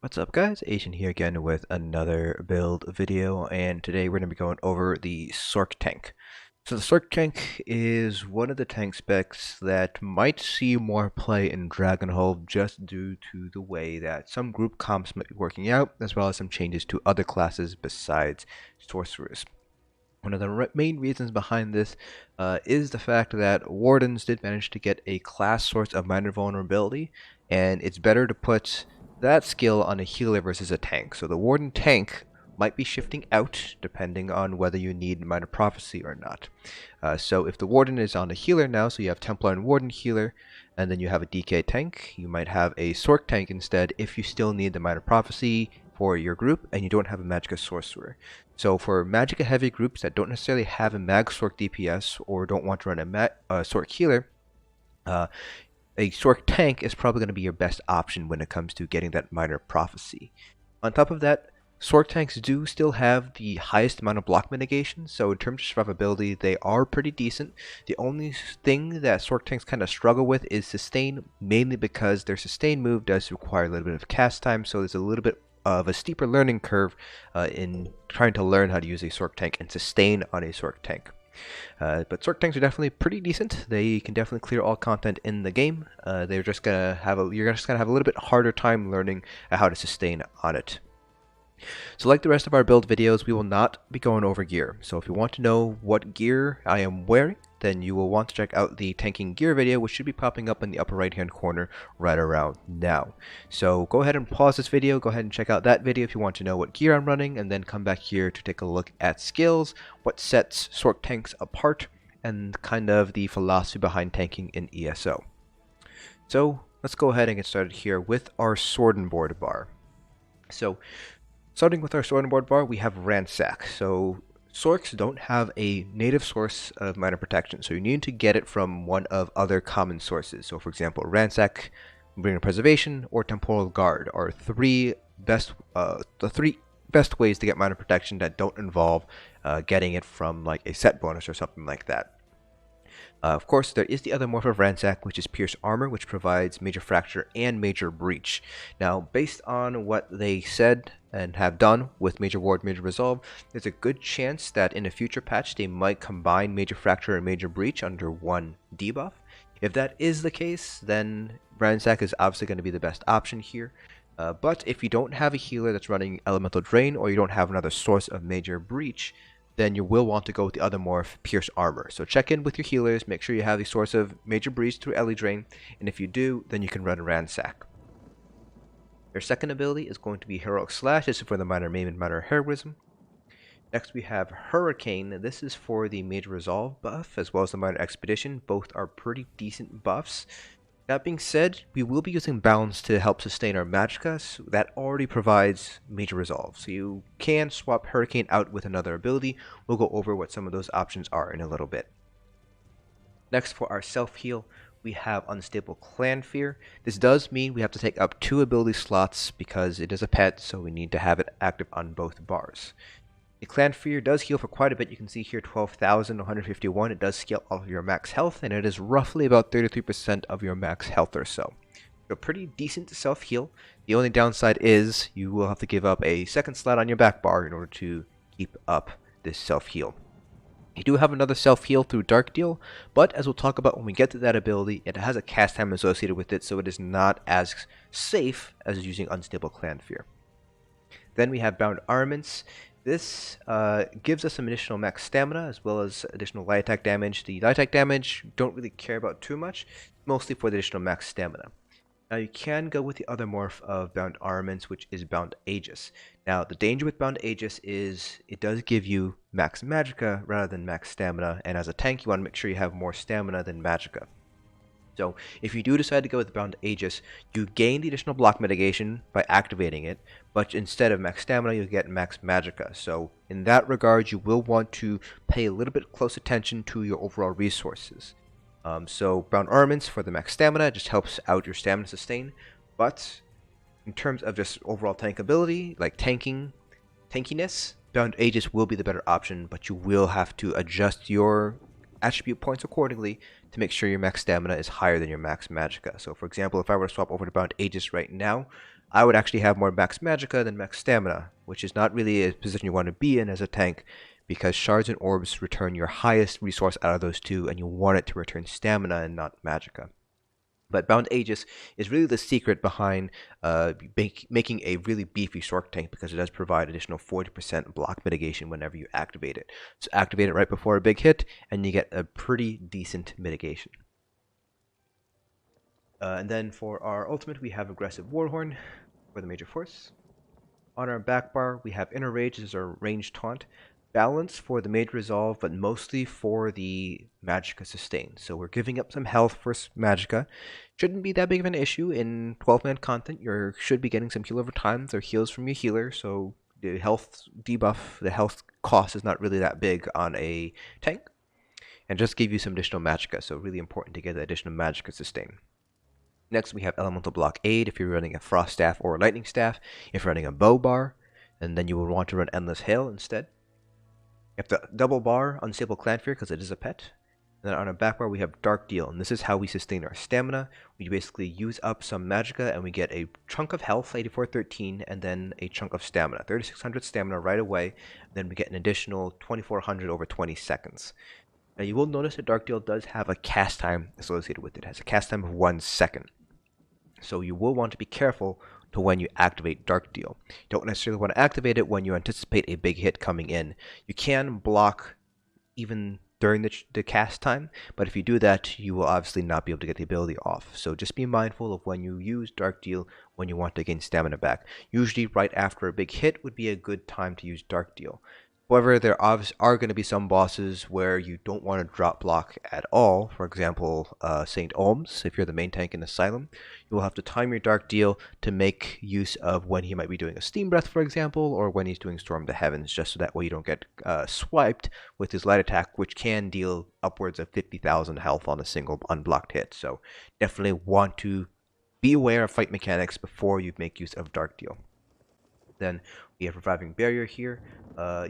What's up guys, Asian here again with another build video, and today we're going to be going over the Sorc tank. So the Sorc tank is one of the tank specs that might see more play in Dragonhold just due to the way that some group comps might be working out, as well as some changes to other classes besides Sorcerers. One of the main reasons behind this is the fact that Wardens did manage to get a class source of minor vulnerability, and it's better to put that skill on a healer versus a tank. So the Warden tank might be shifting out depending on whether you need Minor Prophecy or not. So if the Warden is on a healer now, so you have Templar and Warden healer, and then you have a DK tank, you might have a Sorc tank instead if you still need the Minor Prophecy for your group and you don't have a Magicka Sorcerer. So for Magicka heavy groups that don't necessarily have a Mag Sorc DPS or don't want to run a Sorc healer, a Sorc tank is probably going to be your best option when it comes to getting that Minor Prophecy. On top of that, Sorc tanks do still have the highest amount of block mitigation, so in terms of survivability, they are pretty decent. The only thing that Sorc tanks kind of struggle with is sustain, mainly because their sustain move does require a little bit of cast time, so there's a little bit of a steeper learning curve in trying to learn how to use a Sorc tank and sustain on a Sorc tank. But Sorc tanks are definitely pretty decent. They can definitely clear all content in the game. You're just gonna have a little bit harder time learning how to sustain on it. So like the rest of our build videos, we will not be going over gear. So if you want to know what gear I am wearing, then you will want to check out the tanking gear video, which should be popping up in the upper right hand corner right around now. So go ahead and pause this video, go ahead and check out that video if you want to know what gear I'm running, and then come back here to take a look at skills, what sets Sorc tanks apart, and kind of the philosophy behind tanking in ESO. So let's go ahead and get started here with our sword and board bar. So starting with our sword and board bar, we have Ransack. So Sorcs don't have a native source of minor protection, so you need to get it from one of other common sources. So for example, Ransack, Bringer Preservation, or Temporal Guard are the three best ways to get minor protection that don't involve getting it from like a set bonus or something like that. Of course, there is the other morph of Ransack, which is Pierce Armor, which provides Major Fracture and Major Breach. Now, based on what they said and have done with Major Ward, Major Resolve, there's a good chance that in a future patch they might combine Major Fracture and Major Breach under one debuff. If that is the case, then Ransack is obviously going to be the best option here. But if you don't have a healer that's running Elemental Drain, or you don't have another source of Major Breach, then you will want to go with the other morph, Pierce Armor. So check in with your healers, make sure you have the source of Major Breach through Ele Drain, and if you do, then you can run Ransack. Your second ability is going to be Heroic Slash. This is for the Minor Maim and Minor Heroism. Next we have Hurricane. This is for the Major Resolve buff, as well as the Minor Expedition. Both are pretty decent buffs. That being said, we will be using Balance to help sustain our Magicka. That already provides Major Resolve, so you can swap Hurricane out with another ability. We'll go over what some of those options are in a little bit. Next, for our self-heal, we have Unstable Clannfear. This does mean we have to take up 2 ability slots because it is a pet, so we need to have it active on both bars. The Clannfear does heal for quite a bit. You can see here 12,151. It does scale off of your max health, and it is roughly about 33% of your max health or so. So pretty decent self-heal. The only downside is you will have to give up a second slot on your back bar in order to keep up this self-heal. You do have another self-heal through Dark Deal, but as we'll talk about when we get to that ability, it has a cast time associated with it, so it is not as safe as using Unstable Clannfear. Then we have Bound Armaments. This gives us some additional max stamina as well as additional light attack damage. The light attack damage don't really care about too much, mostly for the additional max stamina. Now you can go with the other morph of Bound Armaments, which is Bound Aegis. Now the danger with Bound Aegis is it does give you max Magicka rather than max stamina, and as a tank you want to make sure you have more stamina than Magicka. So if you do decide to go with Bound Aegis, you gain the additional block mitigation by activating it, but instead of max stamina, you get max Magicka. So in that regard, you will want to pay a little bit close attention to your overall resources. So Bound Armaments for the max stamina just helps out your stamina sustain, but in terms of just overall tankability, like tankiness, Bound Aegis will be the better option, but you will have to adjust your attribute points accordingly to make sure your max stamina is higher than your max Magicka. So for example, if I were to swap over to Bound Aegis right now, I would actually have more max magicka than max stamina, which is not really a position you want to be in as a tank, because shards and orbs return your highest resource out of those two, and you want it to return stamina and not magicka. But Bound Aegis is really the secret behind making a really beefy Sork tank, because it does provide additional 40% block mitigation whenever you activate it. So activate it right before a big hit, and you get a pretty decent mitigation. And then for our ultimate, we have Aggressive Warhorn for the major force. On our back bar, we have Inner Rage as our ranged taunt. Balance for the major resolve, but mostly for the magicka sustain. So we're giving up some health for magicka. Shouldn't be that big of an issue in 12-man content. You should be getting some heal over time. They're heals from your healer, so the health debuff, the health cost is not really that big on a tank. And just give you some additional magicka, so really important to get the additional magicka sustain. Next, we have Elemental Blockade if you're running a Frost Staff or a Lightning Staff. If you're running a Bow Bar, and then you will want to run Endless Hail instead. You have the double bar Unstable Clannfear because it is a pet. And then on our back bar we have Dark Deal, and this is how we sustain our stamina. We basically use up some magicka and we get a chunk of health, 8413, and then a chunk of stamina, 3600 stamina right away. Then we get an additional 2400 over 20 seconds. Now you will notice that Dark Deal does have a cast time associated with it. It has a cast time of 1 second. So you will want to be careful to when you activate Dark Deal. You don't necessarily want to activate it when you anticipate a big hit coming in. You can block even during the cast time, but if you do that, you will obviously not be able to get the ability off. So just be mindful of when you use Dark Deal when you want to gain stamina back. Usually right after a big hit would be a good time to use Dark Deal. However, there are going to be some bosses where you don't want to drop block at all. For example, St. Olms, if you're the main tank in Asylum, you will have to time your Dark Deal to make use of when he might be doing a Steam Breath, for example, or when he's doing Storm to Heavens, just so that way you don't get swiped with his light attack, which can deal upwards of 50,000 health on a single unblocked hit. So definitely want to be aware of fight mechanics before you make use of Dark Deal. Then we have Reviving Barrier here.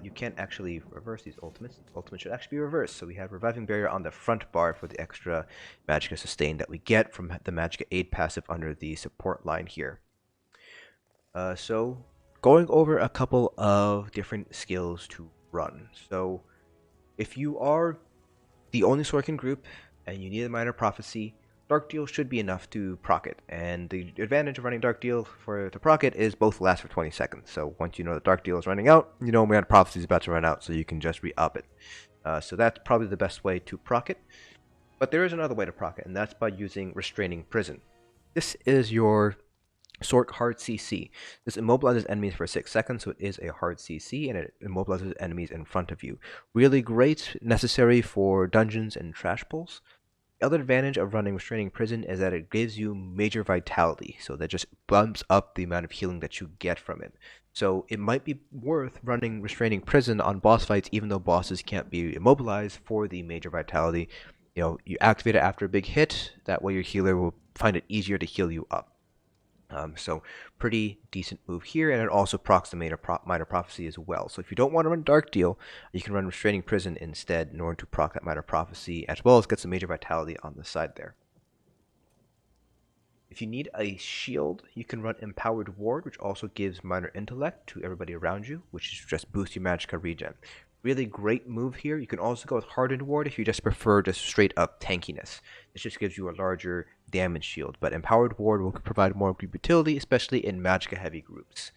You can't actually reverse these ultimates. Ultimate should actually be reversed. So we have Reviving Barrier on the front bar for the extra magicka sustain that we get from the magicka aid passive under the support line here. So going over a couple of different skills to run. So if you are the only Sorkin group and you need a Minor Prophecy, Dark Deal should be enough to proc it, and the advantage of running Dark Deal to proc it is both last for 20 seconds. So once you know that Dark Deal is running out, you know Minor Prophecy is about to run out, so you can just re-up it. So that's probably the best way to proc it. But there is another way to proc it, and that's by using Restraining Prison. This is your Sork hard CC. This immobilizes enemies for 6 seconds, so it is a hard CC, and it immobilizes enemies in front of you. Really great, necessary for dungeons and trash pulls. The other advantage of running Restraining Prison is that it gives you major vitality, so that just bumps up the amount of healing that you get from it. So it might be worth running Restraining Prison on boss fights, even though bosses can't be immobilized, for the major vitality. You know, you activate it after a big hit, that way your healer will find it easier to heal you up. So pretty decent move here, and it also procs the Minor Prophecy as well. So if you don't want to run Dark Deal, you can run Restraining Prison instead in order to proc that Minor Prophecy, as well as get some major vitality on the side there. If you need a shield, you can run Empowered Ward, which also gives Minor Intellect to everybody around you, which just boosts your magicka regen. Really great move here. You can also go with Hardened Ward if you just prefer just straight up tankiness. This just gives you a larger damage shield, but Empowered Ward will provide more utility, especially in magicka heavy groups.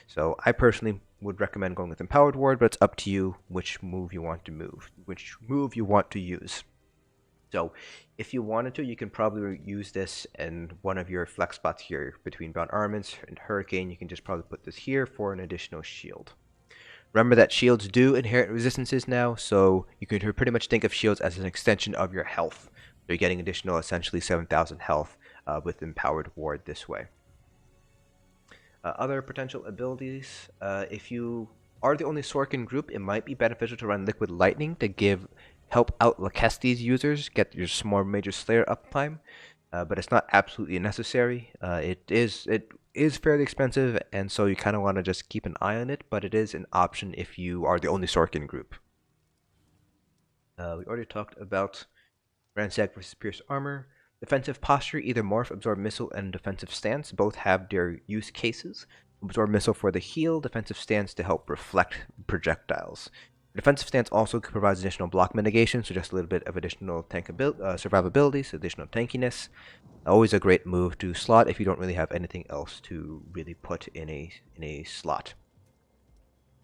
So I personally would recommend going with Empowered Ward, but it's up to you which move you want to use. So if you wanted to, you can probably use this in one of your flex spots here between Bound Armaments and Hurricane. You can just probably put this here for an additional shield. Remember that shields do inherit resistances now, so you can pretty much think of shields as an extension of your health. So you're getting additional, essentially 7,000 health with Empowered Ward this way. Other potential abilities, if you are the only Sorkin group, it might be beneficial to run Liquid Lightning to help out Lakestes users, get your more Major Slayer uptime, but it's not absolutely necessary. It is fairly expensive, and so you kind of want to just keep an eye on it, but it is an option if you are the only Sorkin group. We already talked about Ransack versus Pierce Armor. Defensive posture, either morph, absorb missile, and defensive stance both have their use cases. Absorb missile for the heal, defensive stance to help reflect projectiles. Defensive stance also provides additional block mitigation, so just a little bit of additional survivability, so additional tankiness. Always a great move to slot if you don't really have anything else to really put in a slot.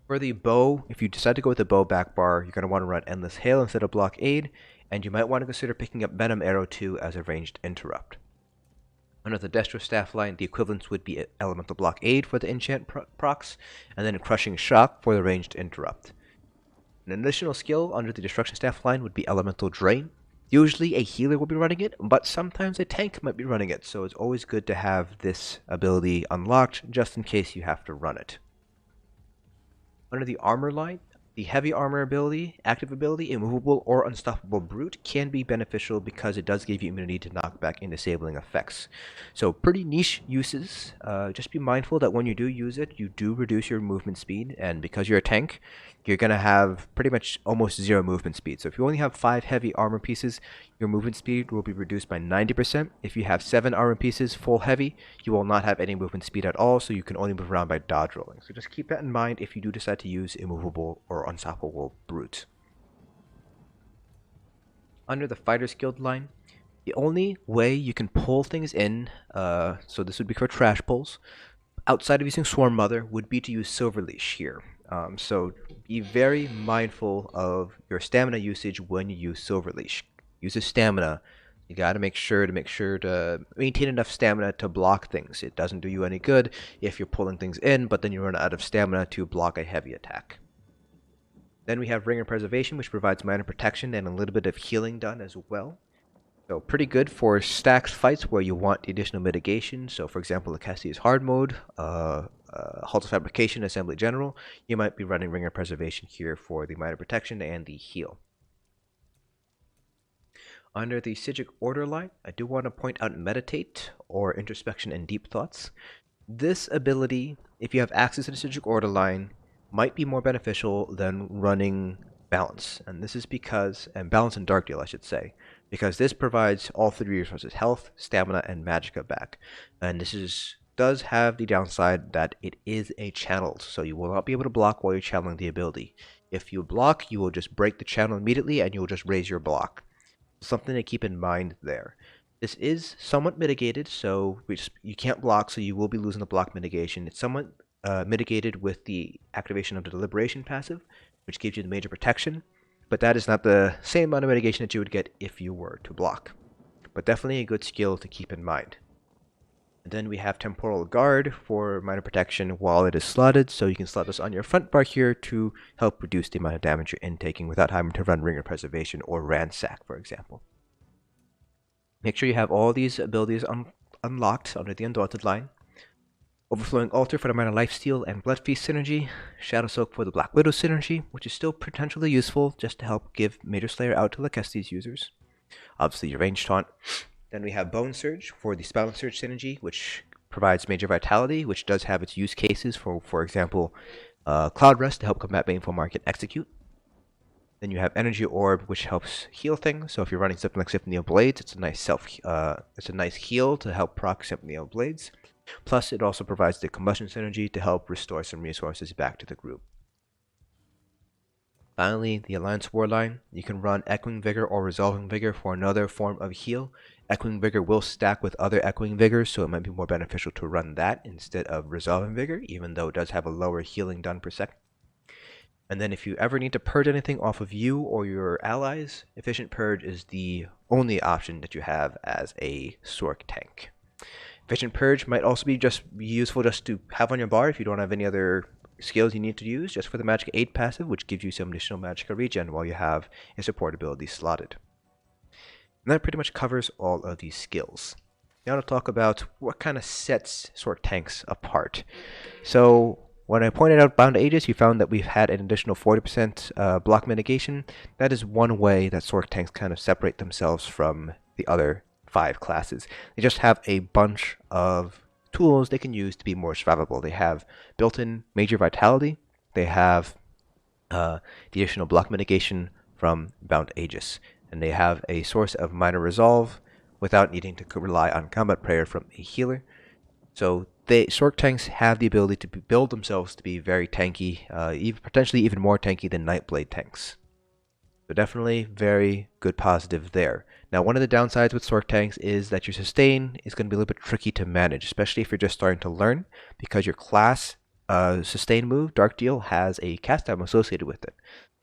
For the bow, if you decide to go with the bow backbar, you're going to want to run Endless Hail instead of Blockade, and you might want to consider picking up Venom Arrow 2 as a ranged interrupt. Under the Destro Staff line, the equivalents would be Elemental Blockade for the enchant procs, and then Crushing Shock for the ranged interrupt. An additional skill under the Destruction Staff line would be Elemental Drain. Usually a healer will be running it, but sometimes a tank might be running it, so it's always good to have this ability unlocked just in case you have to run it. Under the armor line, the heavy armor ability, active ability, immovable or unstoppable brute can be beneficial because it does give you immunity to knockback and disabling effects. So pretty niche uses. Just be mindful that when you do use it, you do reduce your movement speed, and because you're a tank, you're going to have pretty much almost zero movement speed. So if you only have 5 heavy armor pieces, your movement speed will be reduced by 90%. If you have 7 armor pieces full heavy, you will not have any movement speed at all, so you can only move around by dodge rolling. So just keep that in mind if you do decide to use immovable or unstoppable brute. Under the Fighter's Guild line, the only way you can pull things in, so this would be for trash pulls, outside of using Swarm Mother, would be to use Silver Leash here. So be very mindful of your stamina usage when you use Silver Leash. Use a stamina. You got to make sure to maintain enough stamina to block things. It doesn't do you any good if you're pulling things in, but then you run out of stamina to block a heavy attack. Then we have Ring of Preservation, which provides minor protection and a little bit of healing done as well. So pretty good for stacks fights where you want the additional mitigation. So for example, Lacastia's hard mode, Halt of Fabrication, Assembly General, you might be running Ring of Preservation here for the minor protection and the heal. Under the Psijic Order line, I do want to point out Meditate, or Introspection and Deep Thoughts. This ability, if you have access to the Psijic Order line, might be more beneficial than running Balance. And this is because, and Balance and Dark Deal I should say, because this provides all 3 resources, health, stamina, and magicka back. And this does have the downside that it is a channeled, so you will not be able to block while you're channeling the ability. If you block, you will just break the channel immediately and you will just raise your block. Something to keep in mind there. This is somewhat mitigated, so you can't block, so you will be losing the block mitigation. It's somewhat mitigated with the activation of the Deliberation passive, which gives you the major protection, but that is not the same amount of mitigation that you would get if you were to block. But definitely a good skill to keep in mind. And then we have Temporal Guard for minor protection while it is slotted, so you can slot this on your front bar here to help reduce the amount of damage you're intaking without having to run Ring of Preservation or Ransack, for example. Make sure you have all these abilities unlocked under the Undaunted line. Overflowing Altar for the minor lifesteal and Blood Feast synergy. Shadow Soak for the Black Widow synergy, which is still potentially useful just to help give Major Slayer out to Lacastia's users. Obviously your range taunt. Then we have Bone Surge for the Spell and Surge synergy, which provides Major Vitality, which does have its use cases for example, Cloud Rest to help combat Baneful Mark and Execute. Then you have Energy Orb, which helps heal things. So if you're running something like Symphony of Blades, it's a nice heal to help proc Symphony of Blades. Plus, it also provides the Combustion synergy to help restore some resources back to the group. Finally, the Alliance War line. You can run Echoing Vigor or Resolving Vigor for another form of heal. Echoing Vigor will stack with other Echoing Vigors, so it might be more beneficial to run that instead of Resolving Vigor, even though it does have a lower healing done per second. And then if you ever need to purge anything off of you or your allies, Efficient Purge is the only option that you have as a Sorc tank. Efficient Purge might also be useful just to have on your bar if you don't have any other skills you need to use, just for the Magicka 8 passive, which gives you some additional Magicka regen while you have a support ability slotted. And that pretty much covers all of these skills. Now to talk about what kind of sets Sorc tanks apart. So when I pointed out Bound Aegis, you found that we've had an additional 40% block mitigation. That is one way that Sorc tanks kind of separate themselves from the other 5 classes. They just have a bunch of tools they can use to be more survivable. They have built-in Major Vitality. They have the additional block mitigation from Bound Aegis. And they have a source of Minor Resolve, without needing to rely on combat prayer from a healer. So Sorc tanks have the ability to build themselves to be very tanky, potentially even more tanky than Nightblade tanks. So definitely very good positive there. Now, one of the downsides with Sorc tanks is that your sustain is going to be a little bit tricky to manage, especially if you're just starting to learn, because your class sustain move, Dark Deal, has a cast time associated with it.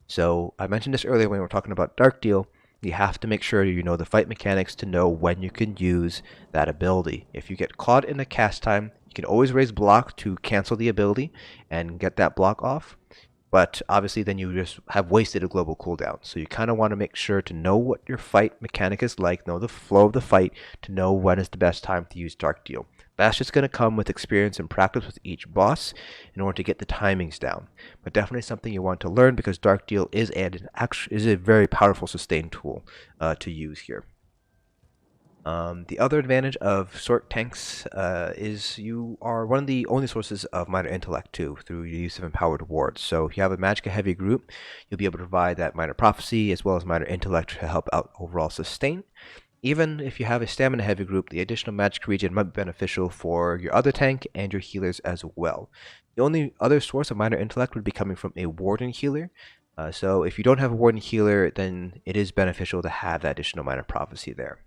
So I mentioned this earlier when we were talking about Dark Deal. You have to make sure you know the fight mechanics to know when you can use that ability. If you get caught in a cast time, you can always raise block to cancel the ability and get that block off. But obviously then you just have wasted a global cooldown. So you kind of want to make sure to know what your fight mechanic is like, know the flow of the fight, to know when is the best time to use Dark Deal. That's just going to come with experience and practice with each boss in order to get the timings down. But definitely something you want to learn, because Dark Deal is a very powerful sustain tool to use here. The other advantage of Sorc tanks is you are one of the only sources of minor intellect too, through your use of empowered wards. So if you have a Magicka heavy group, you'll be able to provide that minor prophecy as well as minor intellect to help out overall sustain. Even if you have a stamina heavy group, the additional magic regen might be beneficial for your other tank and your healers as well. The only other source of minor intellect would be coming from a Warden healer. So if you don't have a Warden healer, then it is beneficial to have that additional minor prophecy there.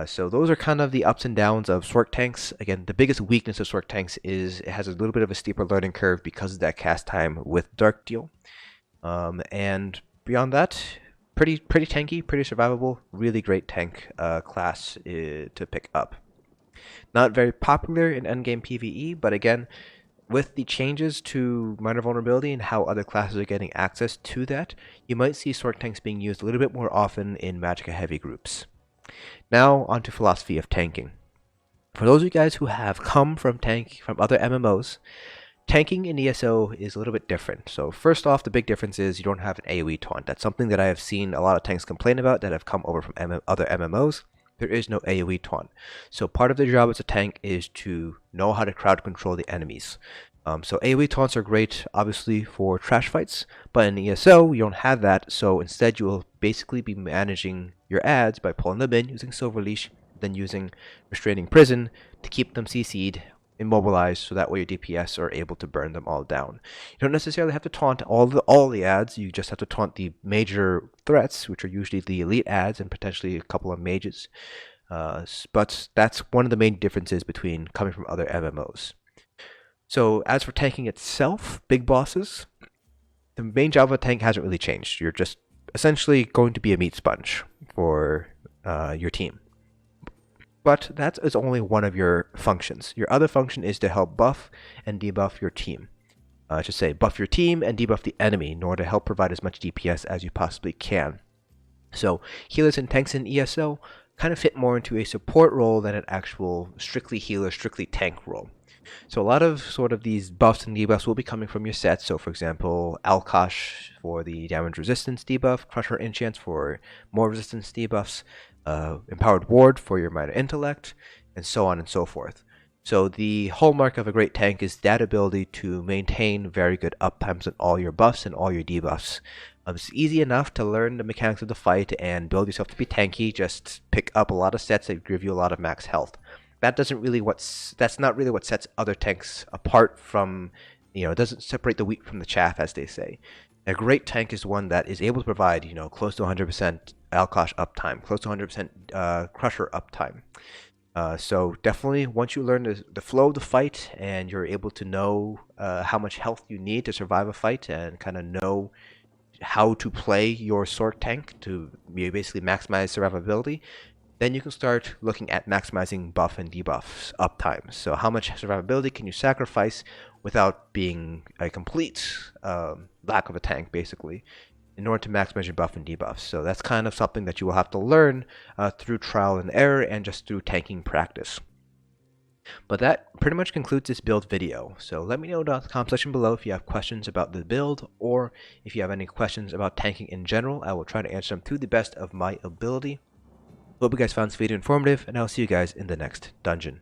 So those are kind of the ups and downs of Sorc tanks. Again, the biggest weakness of Sorc tanks is it has a little bit of a steeper learning curve because of that cast time with Dark Deal. And beyond that, pretty tanky, pretty survivable, really great tank class to pick up. Not very popular in endgame PvE, but again, with the changes to minor vulnerability and how other classes are getting access to that, you might see Sorc tanks being used a little bit more often in Magicka heavy groups. Now onto philosophy of tanking. For those of you guys who have come from other MMOs, tanking in ESO is a little bit different. So first off, the big difference is you don't have an AoE taunt. That's something that I have seen a lot of tanks complain about that have come over from other MMOs. There is no AoE taunt. So part of the job as a tank is to know how to crowd control the enemies. So AoE taunts are great, obviously, for trash fights, but in ESO, you don't have that, so instead you will basically be managing your adds by pulling them in, using Silver Leash, then using Restraining Prison to keep them CC'd, immobilized, so that way your DPS are able to burn them all down. You don't necessarily have to taunt all the adds, you just have to taunt the major threats, which are usually the elite adds and potentially a couple of mages. But that's one of the main differences between coming from other MMOs. So as for tanking itself, big bosses, the main job of a tank hasn't really changed. You're just essentially going to be a meat sponge for your team. But that is only one of your functions. Your other function is to help buff and debuff your team. I should say buff your team and debuff the enemy in order to help provide as much DPS as you possibly can. So healers and tanks in ESO kind of fit more into a support role than an actual strictly healer, strictly tank role. So a lot of sort of these buffs and debuffs will be coming from your sets. So for example, Alkosh for the damage resistance debuff, Crusher enchants for more resistance debuffs, Empowered Ward for your minor intellect, and so on and so forth. So the hallmark of a great tank is that ability to maintain very good uptimes on all your buffs and all your debuffs. It's easy enough to learn the mechanics of the fight and build yourself to be tanky. Just pick up a lot of sets that give you a lot of max health. That's not really what sets other tanks apart from, it doesn't separate the wheat from the chaff, as they say. A great tank is one that is able to provide, close to 100% Alkosh uptime, close to 100% Crusher uptime. So definitely, once you learn the flow of the fight and you're able to know how much health you need to survive a fight and kind of know how to play your Sorc tank to basically maximize survivability, then you can start looking at maximizing buff and debuffs uptime. So how much survivability can you sacrifice without being a complete lack of a tank, basically, in order to maximize your buff and debuffs. So that's kind of something that you will have to learn through trial and error and just through tanking practice. But that pretty much concludes this build video. So let me know in the comment section below if you have questions about the build, or if you have any questions about tanking in general. I will try to answer them to the best of my ability. Hope you guys found this video informative, and I'll see you guys in the next dungeon.